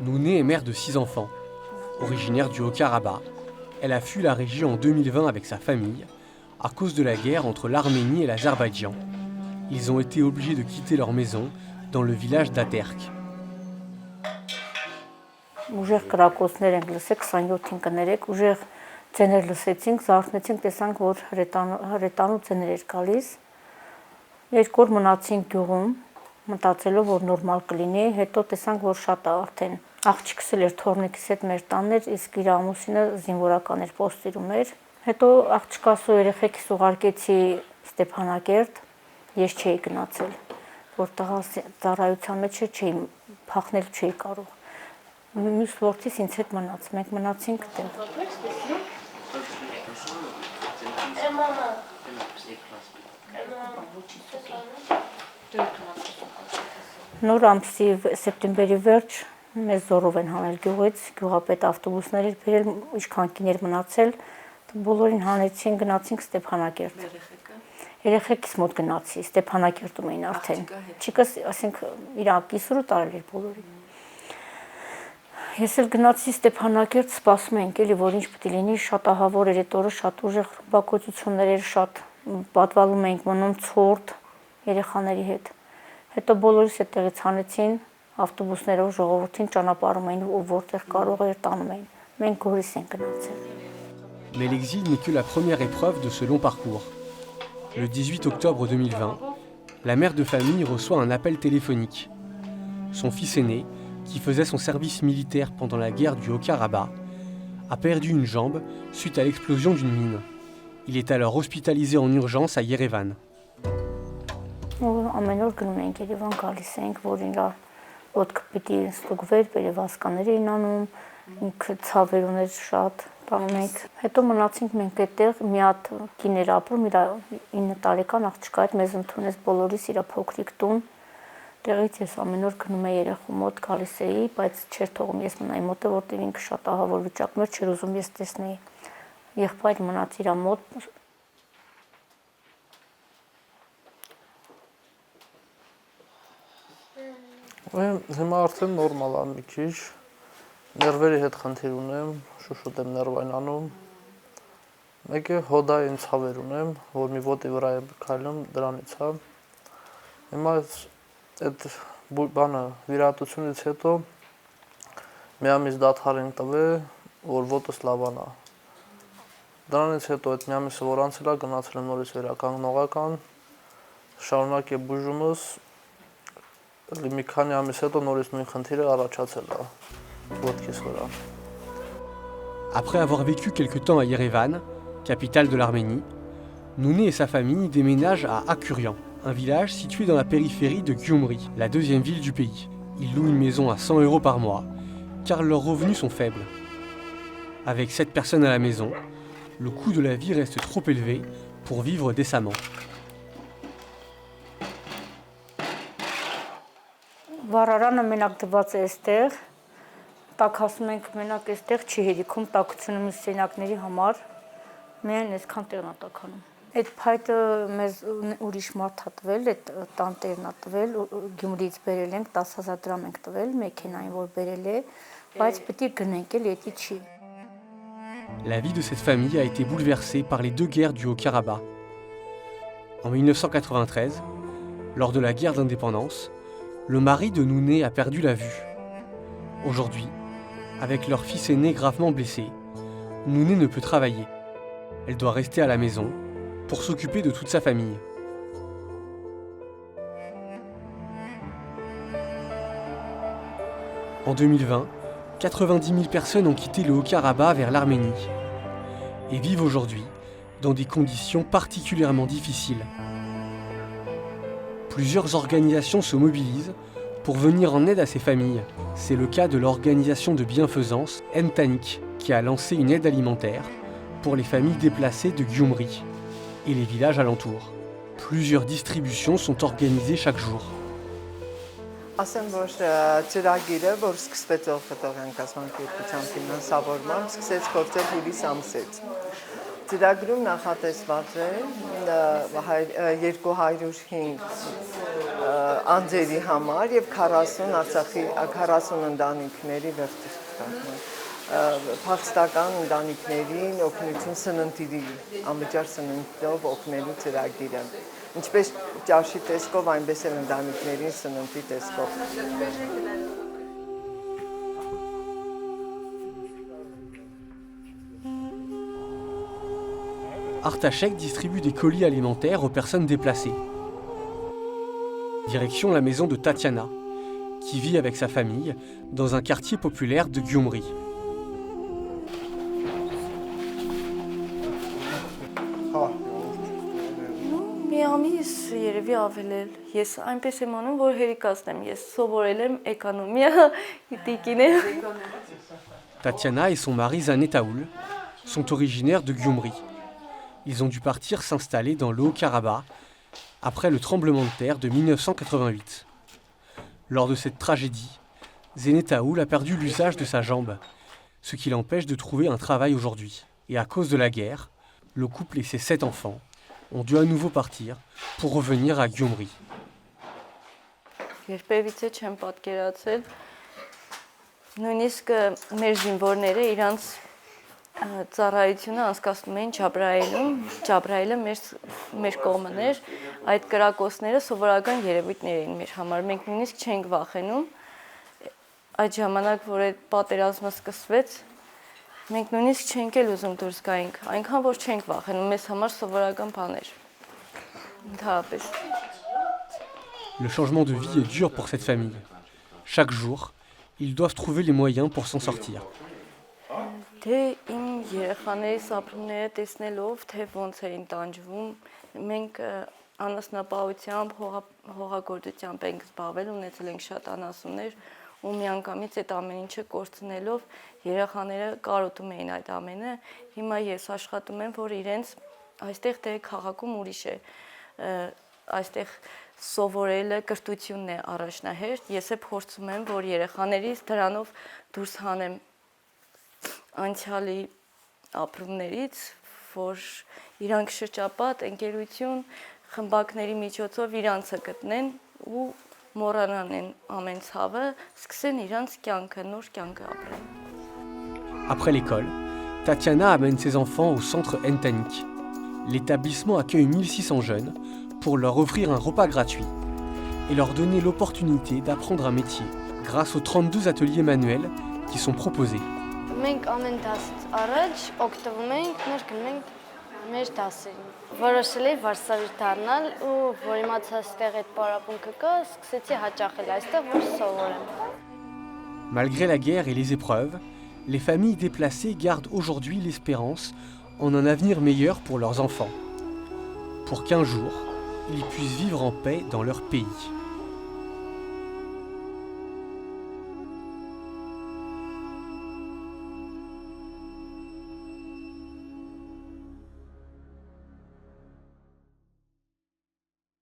Nouné est mère de 6 enfants. Originaire du Haut-Karabakh, elle a fui la région en 2020 avec sa famille à cause de la guerre entre l'Arménie et l'Azerbaïdjan. Ils ont été obligés de quitter leur maison dans le village d'Aterk. Ուժեղ կրակոցներ ենք լսել 27-ին կներեք, ուժեղ ցեներ լսեցինք, զարթնեցինք, տեսանք, որ հրետանու ցեներ էր գալիս։ Երկու օր մնացինք գյուղում, մտածելով, որ նորմալ կլինի, հետո տեսանք, որ շատ է արդեն։ Աղջիկս էր թորնիկիս հետ մեր տանն էր, իսկ իր ամուսինը զինվորական էր, պոստերում էր։ Հետո աղջկաս ու երեխեքիս ուղարկեցի Ստեփանակերտ, ես չէի գնացել, որտեղ ծառայության մեջ չէի փախնել չէի կարող։ Մյուս որդիս ինձ հետ մնաց, մենք մնացինք դեմ։ Նոր ամսի սեպտեմբերի վերջ մեզ զորով են հանել գյուղից, գյուղապետ ավտոբուսներ էր բերել, ինչքան կիներ մնացել, բոլորին հանեցին, գնացինք Ստեփանակերտ։ Երեխեքիս մոտ գնացի, Ստեփանակերտում էին արդեն։ Չիկս, ասենք, իր կիսուրը տարել էր բոլորին։ Ես էլ գնացի Ստեփանակերտ, սպասում ենք էլի, որ ինչ պետք է լինի, շատ ահավոր էր այդ օրը, շատ ուժեղ բակոծություններ էր, շատ պատվալում էինք մնում ցուրտ երեխաների հետ։ Հետո բոլորիս այդտեղից հանեցին ավտոբուսներով ժողովրդին ճանապարհում էին ու որտեղ կարող էր տանում էին։ Մենք Գորիս ենք գնացել։ Mais l'exil n'est que la première épreuve de ce long parcours. Le 18 octobre 2020, la mère de famille reçoit un appel téléphonique. Son fils aîné, qui faisait son service militaire pendant la guerre du Haut-Karabakh, a perdu une jambe suite à l'explosion d'une mine. Il est alors hospitalisé en urgence à Yerevan. Ամեն օր գնում ենք Երևան, գալիս ենք, որ իրա ոտքը պիտի ստուգվեր, վերևասկաներ էին անում, ինքը ցավեր ուներ շատ, տանում ենք։ Հետո մնացինք մենք այդտեղ, մի հատ կին էր ապրում, իր 9 տարեկան աղջկա հետ մեզ ընդունեց բոլորիս իր փոքրիկ տուն։ Տեղից ես ամեն օր գնում եի երեխու մոտ, գալիս էի, բայց չէր թողում ես մնայի մոտը, որտեղ ինքը շատ ահավոր վիճակում էր, չէր ուզում ես տեսնեի։ Եղբայր մնաց իր մոտ։ Հիմա արդեն նորմալ է մի քիչ, ներվերի հետ խնդիր ունեմ, շուշուտ եմ ներվայնանում, մեկը հոդային ցավեր ունեմ, որ մի ոտի վրա եմ քայլում, դրանից է։ Հիմա այդ բանը վիրահատությունից հետո մի ամիս դադար են տվել, որ ոտս լավանա։ Դրանից հետո այդ մի ամիսը որ անցել է, գնացել եմ նորից վերականգնողական, շարունակ է բուժումս, մի քանի ամիս հետո նորից նույն խնդիրը առաջացել է ոտքիս վրա։ Après avoir vécu quelque temps à Yerevan, capitale de l'Arménie, Nouné et sa famille déménagent à Akurian, un village situé dans la périphérie de Gyumri, la deuxième ville du pays. Ils louent une maison à 100 € par mois, car leurs revenus sont faibles. Avec 7 personnes à la maison, le coût de la vie reste trop élevé pour vivre décemment. Վառարանը մենակ դված է այստեղ, տակ ասում ենք մենակ այստեղ չի հերիքում տակությունը մյուս սենակների համար, միայն այսքան տեղն է տականում։ Այդ փայտը մեզ ուրիշ մարդ է տվել, այդ տանտերն է տվել, Գյումրիից բերել ենք, 10,000 դրամ ենք տվել, մեքենային որ բերել է, բայց պետք է գնենք էլ էդի չի։ La vie de cette famille a été bouleversée par les deux guerres du Haut-Karabakh. En 1993, lors de la guerre d'indépendance, le mari de Nouné a perdu la vue. Aujourd'hui, avec leur fils aîné gravement blessé, Nouné ne peut travailler. Elle doit rester à la maison pour s'occuper de toute sa famille. En 2020, 90 000 personnes ont quitté le Haut-Karabakh vers l'Arménie et vivent aujourd'hui dans des conditions particulièrement difficiles. Plusieurs organisations se mobilisent pour venir en aide à ces familles. C'est le cas de l'organisation de bienfaisance Mtanik, qui a lancé une aide alimentaire pour les familles déplacées de Gyumri et les villages alentours. Plusieurs distributions sont organisées chaque jour. Ասեմ, որ ծրագիրը, որ սկսվեց Օղտոբերյան կազմակերպության ֆինանսավորմամբ, սկսեց գործել հուլիս ամսից։ Ծրագրում նախատեսված է 205 անձերի համար եւ 40 Արցախի 40 ընտանիքների փախստական ընտանիքներին օգնություն սննդի անվճար սննդով օգնելու ծրագիրը ինչպես ճաշի տեսքով այնպես էլ ընտանիքներին սննդի տեսքով Artachek distribue des colis alimentaires aux personnes déplacées. Direction la maison de Tatiana, qui vit avec sa famille dans un quartier populaire de Gyumri. Մի ամիս երևի ավել ես այնպես եմ անում, որ հերիկացնեմ, ես սովորել եմ էկոնոմիա տիկիներ։ Tatiana et son mari Zanetaoul sont originaires de Gyumri. Ils ont dû partir s'installer dans le Haut-Karabakh après le tremblement de terre de 1988. Lors de cette tragédie, Zanetaoul a perdu l'usage de sa jambe, ce qui l'empêche de trouver un travail aujourd'hui. Et à cause de la guerre, le couple et ses 7 enfants ont dû à nouveau partir pour revenir à Gyumri. Երբևիցե չեմ պատկերացել նույնիսկ մեր զինվորները իրանց ծառայությունը անցկացնում էին Ջաբրայելը մեր կողմն էր, այդ կրակոցները սովորական երևույթներ էին մեր համար, մենք նույնիսկ չենք վախենում, այդ ժամանակ, որ այդ պատերազմը սկսվեց, մենք նույնիսկ չենք էլ ուզում դուրս գայինք, այնքան որ չենք վախենում, մեզ համար սովորական բան էր, ընդհանրապես։ Le changement de vie est dur pour cette famille. Chaque jour, ils doivent trouver les moyens pour s'en sortir. Թե իմ երեխաների ապրումները տեսնելով, թե ոնց էին տանջվում, մենք անասնապահությամբ, հողագործությամբ ենք զբաղվել, ունեցել ենք շատ անասուններ, ու միանգամից այդ ամեն ինչը կորցնելով երեխաները կարոտում էին այդ ամենը։ Հիմա ես աշխատում եմ, որ իրենց այստեղ դե քաղաքում ուրիշ է, այստեղ սովորելը կրթությունն է առաջնահերթ, ես է փորձում եմ, որ երեխաներից դրանով դուրս հանեմ անցյալի ապրումներից, որ իրանք շրջապատ, ընկերություն, խմբակների միջոցով իրանցը գտնեն ու մոռանան են ամեն ցավը, սկսեն իրանց կյանքը, նոր կյանքը ապրեն։ Après l'école, Tatiana amène ses enfants au centre Entanik. L'établissement accueille 1600 jeunes pour leur offrir un repas gratuit et leur donner l'opportunité d'apprendre un métier grâce aux 32 ateliers manuels qui sont proposés. Մենք ամեն դասից առաջ օգտվում ենք, ներկնում ենք մեր դասերին։ Որոշել էի վարսավիր դառնալ ու որ իմացա այստեղ այդ պարապմունքը կա, սկսեցի հաճախել այստեղ, որ սովորեմ։ Malgré la guerre et les épreuves, les familles déplacées gardent aujourd'hui l'espérance en un avenir meilleur pour leurs enfants. Pour qu'un jour, ils puissent vivre en paix dans leur pays.